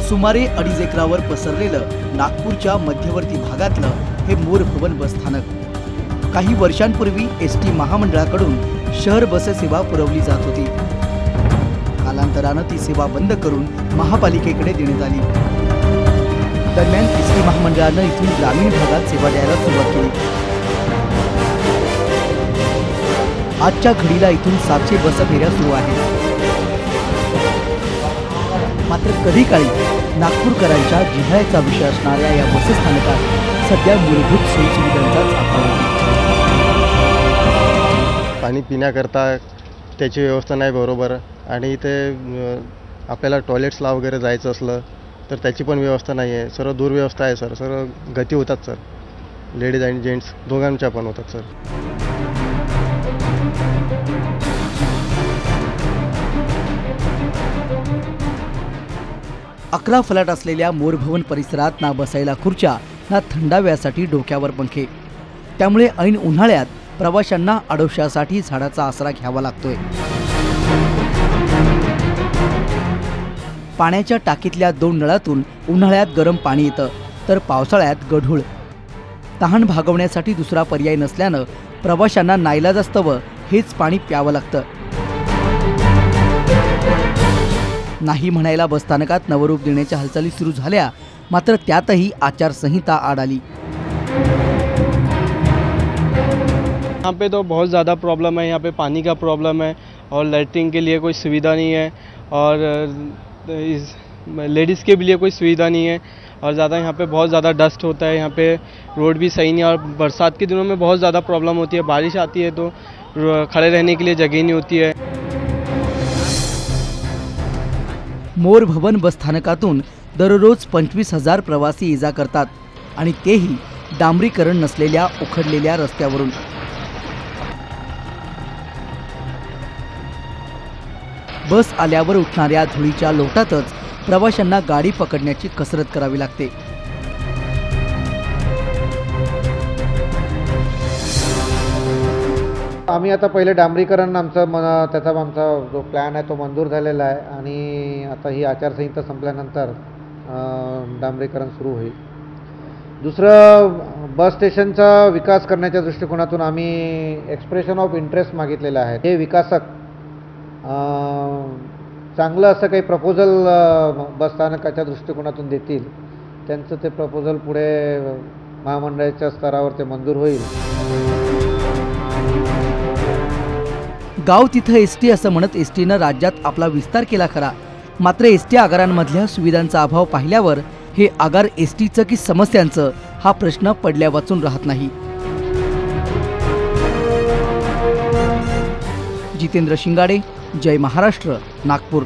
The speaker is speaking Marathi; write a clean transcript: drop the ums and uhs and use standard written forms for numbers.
सुमारे 2.5 एकरावर पसरलेलं नागपूरच्या मध्यवर्ती भागातलं हे मोर भवन बस स्थानक काही वर्षांपूर्वी एसटी महामंडळाकडून शहर बस सेवा पुरवली जात होती। कालांतराने ती सेवा बंद करून महापालिकेकडे देण्यात आली। दरम्यान एसटी महामंडळाने इथून ग्रामीण भागात सेवा द्यायला सुरुवात केली। आजच्या घडीला इथून 700 बस फेऱ्या सुरू आहेत। मात्र कधी काळी नागपूरकरांच्या जिव्हाळ्याचा विषय असणाऱ्या या बसस्थानकात सध्या मूलभूत सोयीसुविधांचाच अभाव आहे। पाणी पिण्याकरता त्याची व्यवस्था नाही बरोबर आणि ते आपल्याला टॉयलेट्सला वगैरे जायचं असलं तर त्याची पण व्यवस्था नाही आहे। सर्व दुर्व्यवस्था आहे सर। सर्व गती होतात सर, लेडीज आणि जेंट्स दोघांच्या पण होतात सर। अकरा फलाट असलेल्या मोर भवन परिसरात ना बसायला खुर्च्या ना थंडाव्यासाठी डोक्यावर पंखे, त्यामुळे ऐन उन्हाळ्यात प्रवाशांना आडोशासाठी झाडाचा आसरा घ्यावा लागतोय। पाण्याच्या टाकीतल्या 2 नळातून उन्हाळ्यात गरम पाणी येतं तर पावसाळ्यात गढूळ। तहान भागवण्यासाठी दुसरा पर्याय नसल्यानं प्रवाशांना नाईलाजास्तव हेच पाणी प्यावं लागतं। नाही म्हणायला बसस्थानकात नवरूप देण्याच्या हालचाली सुरू झाल्या, मात्र त्यातही आचारसंहिता आड आली। यहाँ पे तो बहुत ज़्यादा प्रॉब्लम है। यहाँ पे पानी का प्रॉब्लम है और लैट्रिन के लिए कोई सुविधा नहीं है और लेडीज़ के लिए कोई सुविधा नहीं है और ज़्यादा यहाँ पे बहुत ज़्यादा डस्ट होता है। यहाँ पे रोड भी सही नहीं है और बरसात के दिनों में बहुत ज़्यादा प्रॉब्लम होती है। बारिश आती है तो खड़े रहने के लिए जगह नहीं होती है। मोर भवन बसस्थानकातून दररोज 25,000 प्रवासी ये-जा करतात आणि तेही डांबरीकरण नसलेल्या उखडलेल्या रस्त्यावरून। बस आल्यावर उठणाऱ्या धुळीच्या लोटातच प्रवाशांना गाडी पकडण्याची कसरत करावी लागते। आम्ही आता पहिले डांबरीकरण त्याचा आमचा जो प्लॅन आहे तो मंजूर झालेला आहे आणि आता ही आचारसंहिता संपल्यानंतर डांबरीकरण सुरू होईल। दुसरं, बस स्टेशनचा विकास करण्याच्या दृष्टिकोनातून आम्ही एक्सप्रेशन ऑफ इंटरेस्ट मागितलेला आहे। हे विकासक चांगलं असं काही प्रपोजल बसस्थानकाच्या दृष्टिकोनातून देतील, त्यांचं ते प्रपोजल पुढे महामंडळाच्या स्तरावर ते मंजूर होईल। गाव तिथं एसटी असं म्हणत एसटीनं राज्यात आपला विस्तार केला खरा, मात्र एसटी आगारांमधल्या सुविधांचा अभाव पाहिल्यावर हे आगार एसटीचं की समस्यांचं हा प्रश्न पडल्या वाचून राहत नाही। जितेंद्र शिंगाडे, जय महाराष्ट्र, नागपूर।